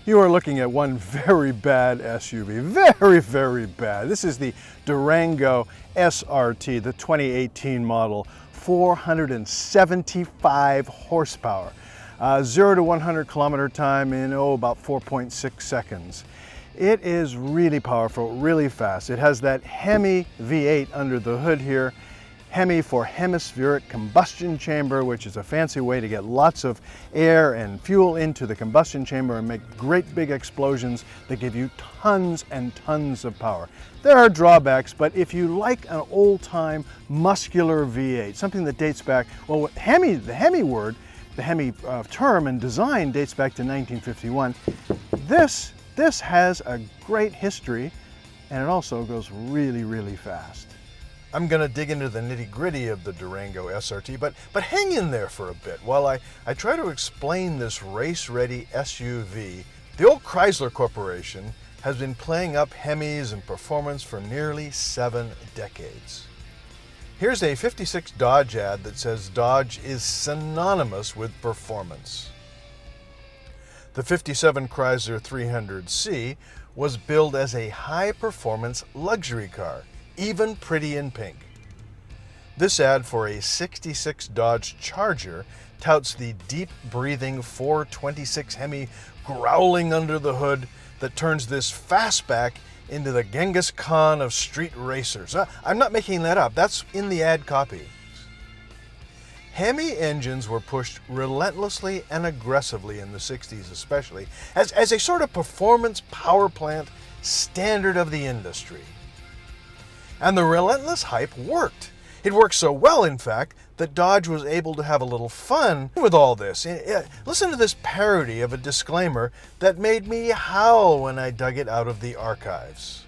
You are looking at one very bad SUV, very, very bad. This is the Durango SRT, the 2018 model, 475 horsepower. 0 to 100 kilometer time in, about 4.6 seconds. It is really powerful, really fast. It has that Hemi V8 under the hood here. Hemi for hemispheric combustion chamber, which is a fancy way to get lots of air and fuel into the combustion chamber and make great big explosions that give you tons and tons of power. There are drawbacks, but if you like an old-time muscular V8, something that dates back, well, the Hemi term and design dates back to 1951. This has a great history, and it also goes really, really fast. I'm going to dig into the nitty-gritty of the Durango SRT, but hang in there for a bit while I try to explain this race-ready SUV. The old Chrysler Corporation has been playing up Hemis and performance for nearly 7 decades. Here's a '56 Dodge ad that says Dodge is synonymous with performance. The '57 Chrysler 300C was billed as a high-performance luxury car, even pretty in pink. This ad for a '66 Dodge Charger touts the deep-breathing 426 Hemi growling under the hood that turns this fastback into the Genghis Khan of street racers. I'm not making that up. That's in the ad copy. Hemi engines were pushed relentlessly and aggressively in the '60s especially as a sort of performance power plant standard of the industry. And the relentless hype worked. It worked so well, in fact, that Dodge was able to have a little fun with all this. Listen to this parody of a disclaimer that made me howl when I dug it out of the archives.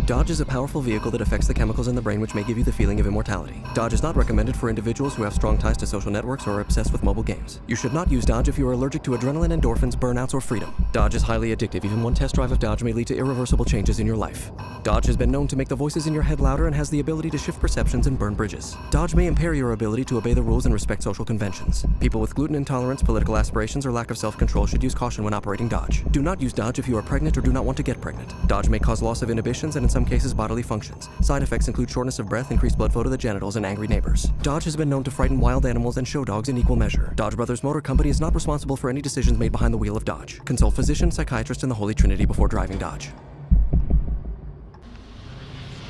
Dodge is a powerful vehicle that affects the chemicals in the brain which may give you the feeling of immortality. Dodge is not recommended for individuals who have strong ties to social networks or are obsessed with mobile games. You should not use Dodge if you are allergic to adrenaline, endorphins, burnouts, or freedom. Dodge is highly addictive. Even one test drive of Dodge may lead to irreversible changes in your life. Dodge has been known to make the voices in your head louder and has the ability to shift perceptions and burn bridges. Dodge may impair your ability to obey the rules and respect social conventions. People with gluten intolerance, political aspirations, or lack of self-control should use caution when operating Dodge. Do not use Dodge if you are pregnant or do not want to get pregnant. Dodge may cause loss of inhibitions and in some cases bodily functions. Side effects include shortness of breath, increased blood flow to the genitals, and angry neighbors. Dodge has been known to frighten wild animals and show dogs in equal measure. Dodge Brothers Motor Company is not responsible for any decisions made behind the wheel of Dodge. Consult physician, psychiatrist, and the Holy Trinity before driving Dodge.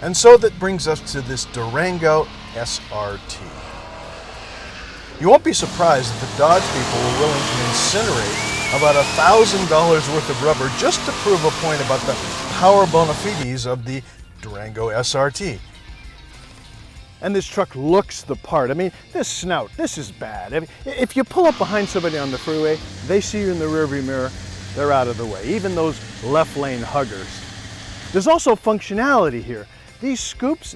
And so that brings us to this Durango SRT. You won't be surprised that the Dodge people were willing to incinerate about $1,000 worth of rubber just to prove a point about the power bona fides of the Durango SRT. And this truck looks the part. I mean, this snout, this is bad. If you pull up behind somebody on the freeway, they see you in the rearview mirror, they're out of the way, even those left lane huggers. There's also functionality here. These scoops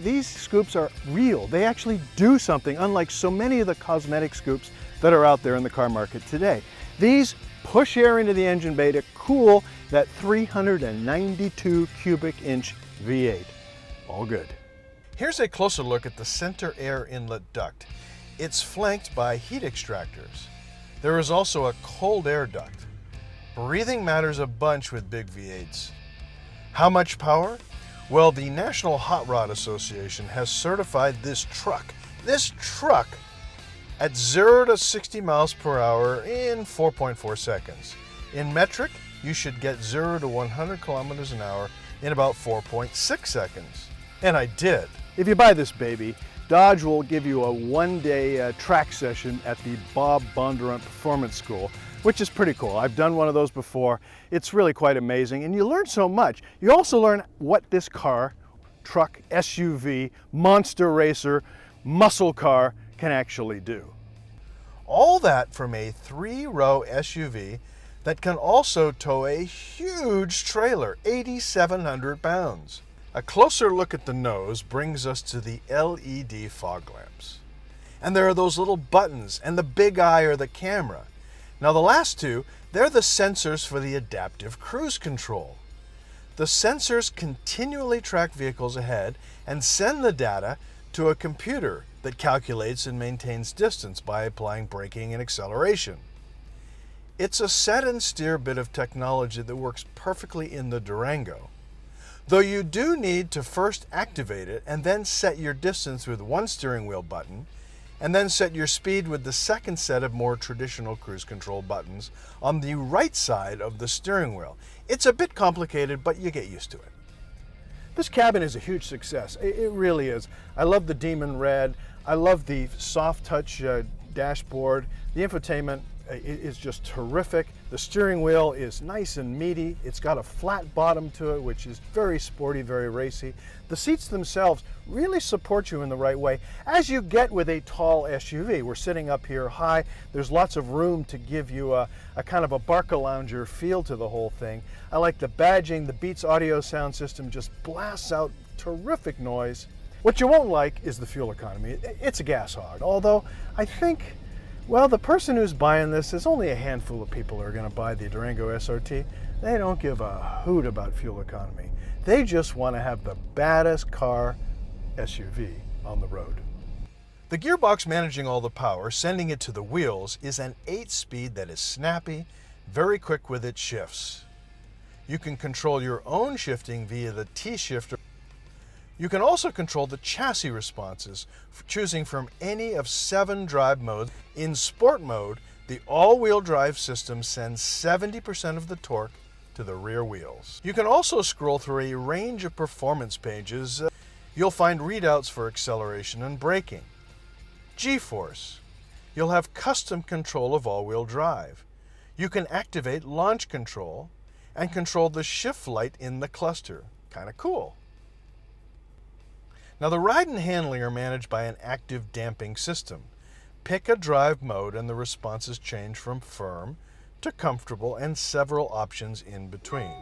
are real. They actually do something, unlike so many of the cosmetic scoops that are out there in the car market today. These push air into the engine bay to cool that 392 cubic inch V8. All good. Here's a closer look at the center air inlet duct. It's flanked by heat extractors. There is also a cold air duct. Breathing matters a bunch with big V8s. How much power? Well, the National Hot Rod Association has certified this truck at 0 to 60 miles per hour in 4.4 seconds. In metric, you should get 0 to 100 kilometers an hour in about 4.6 seconds. And I did. If you buy this baby, Dodge will give you a one-day track session at the Bob Bondurant Performance School, which is pretty cool. I've done one of those before. It's really quite amazing, and you learn so much. You also learn what this car, truck, SUV, monster racer, muscle car can actually do. All that from a 3-row SUV that can also tow a huge trailer, 8,700 pounds. A closer look at the nose brings us to the LED fog lamps. And there are those little buttons and the big eye or the camera. Now the last two, they're the sensors for the adaptive cruise control. The sensors continually track vehicles ahead and send the data to a computer that calculates and maintains distance by applying braking and acceleration. It's a set and steer bit of technology that works perfectly in the Durango, though you do need to first activate it and then set your distance with one steering wheel button, and then set your speed with the second set of more traditional cruise control buttons on the right side of the steering wheel. It's a bit complicated, but you get used to it. This cabin is a huge success. It really is. I love the Demon Red. I love the soft touch dashboard. The infotainment is just terrific. The steering wheel is nice and meaty. It's got a flat bottom to it, which is very sporty, very racy. The seats themselves really support you in the right way, as you get with a tall SUV. We're sitting up here high. There's lots of room to give you a kind of a Barca-lounger feel to the whole thing. I like the badging. The Beats audio sound system just blasts out terrific noise. What you won't like is the fuel economy. It's a gas hog, although I think, well, the person who's buying this, there's only a handful of people who are going to buy the Durango SRT. They don't give a hoot about fuel economy. They just want to have the baddest car SUV on the road. The gearbox managing all the power, sending it to the wheels, is an 8-speed that is snappy, very quick with its shifts. You can control your own shifting via the T-shifter. You can also control the chassis responses, choosing from any of 7 drive modes. In Sport mode, the all-wheel drive system sends 70% of the torque to the rear wheels. You can also scroll through a range of performance pages. You'll find readouts for acceleration and braking. G-force. You'll have custom control of all-wheel drive. You can activate launch control and control the shift light in the cluster. Kind of cool. Now, the ride and handling are managed by an active damping system. Pick a drive mode and the responses change from firm to comfortable, and several options in between.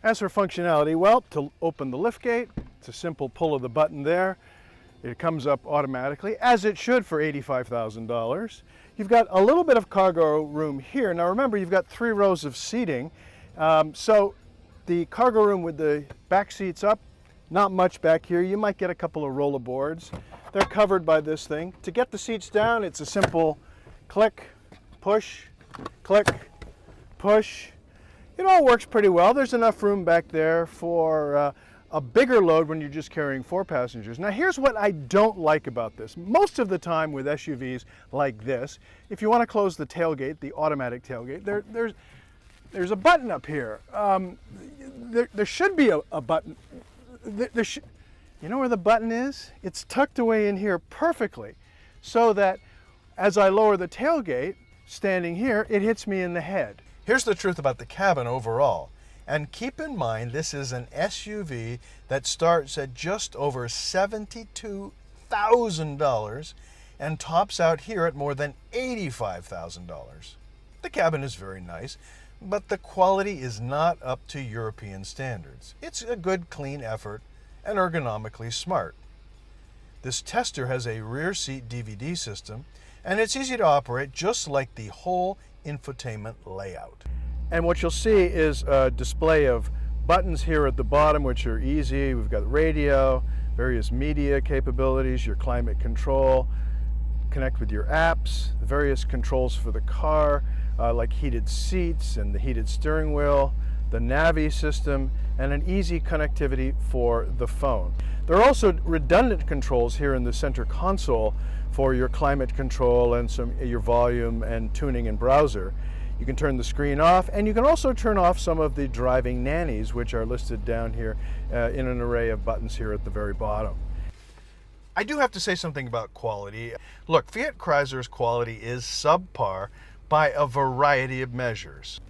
As for functionality, well, to open the liftgate, it's a simple pull of the button there. It comes up automatically, as it should for $85,000. You've got a little bit of cargo room here. Now remember, you've got 3 rows of seating. So the cargo room with the back seats up, not much back here. You might get a couple of rollerboards. They're covered by this thing. To get the seats down, it's a simple click, push, click, push. It all works pretty well. There's enough room back there for a bigger load when you're just carrying 4 passengers. Now here's what I don't like about this. Most of the time with SUVs like this, if you want to close the tailgate, the automatic tailgate, there's a button up here. There should be a button. You know where the button is? It's tucked away in here perfectly, so that as I lower the tailgate, standing here, it hits me in the head. Here's the truth about the cabin overall. And keep in mind, this is an SUV that starts at just over $72,000 and tops out here at more than $85,000. The cabin is very nice, but the quality is not up to European standards. It's a good, clean effort and ergonomically smart. This tester has a rear seat DVD system, and it's easy to operate, just like the whole infotainment layout. And what you'll see is a display of buttons here at the bottom, which are easy. We've got radio, various media capabilities, your climate control, connect with your apps, the various controls for the car, like heated seats and the heated steering wheel, the Navi system, and an easy connectivity for the phone. There are also redundant controls here in the center console for your climate control and your volume and tuning and browser. You can turn the screen off, and you can also turn off some of the driving nannies, which are listed down here in an array of buttons here at the very bottom. I do have to say something about quality. Look, Fiat Chrysler's quality is subpar by a variety of measures.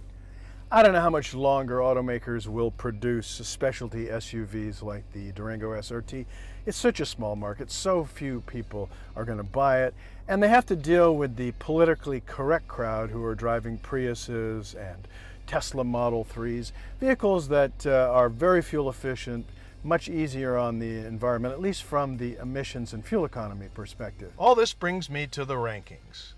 I don't know how much longer automakers will produce specialty SUVs like the Durango SRT. It's such a small market, so few people are going to buy it, and they have to deal with the politically correct crowd who are driving Priuses and Tesla Model 3s, vehicles that are very fuel efficient, much easier on the environment, at least from the emissions and fuel economy perspective. All this brings me to the rankings.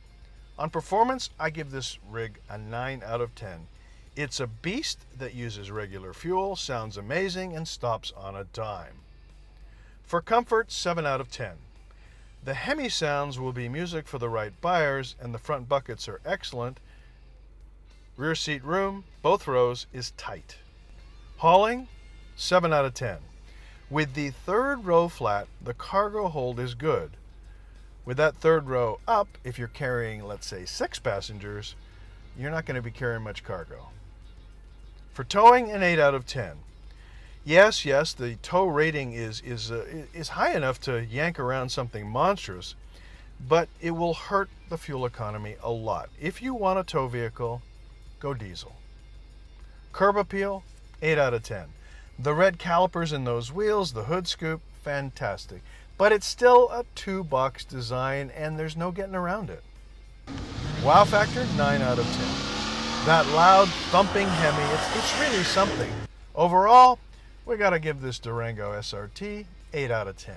On performance, I give this rig a 9 out of 10. It's a beast that uses regular fuel, sounds amazing, and stops on a dime. For comfort, 7 out of 10. The Hemi sounds will be music for the right buyers, and the front buckets are excellent. Rear seat room, both rows, is tight. Hauling, 7 out of 10. With the third row flat, the cargo hold is good. With that third row up, if you're carrying, let's say, 6 passengers, you're not going to be carrying much cargo. For towing, an 8 out of 10. Yes, the tow rating is high enough to yank around something monstrous, but it will hurt the fuel economy a lot. If you want a tow vehicle, go diesel. Curb appeal, 8 out of 10. The red calipers in those wheels, the hood scoop, fantastic. But it's still a 2-box design and there's no getting around it. Wow factor, 9 out of 10. That loud, thumping Hemi, it's really something. Overall, we gotta give this Durango SRT 8 out of 10.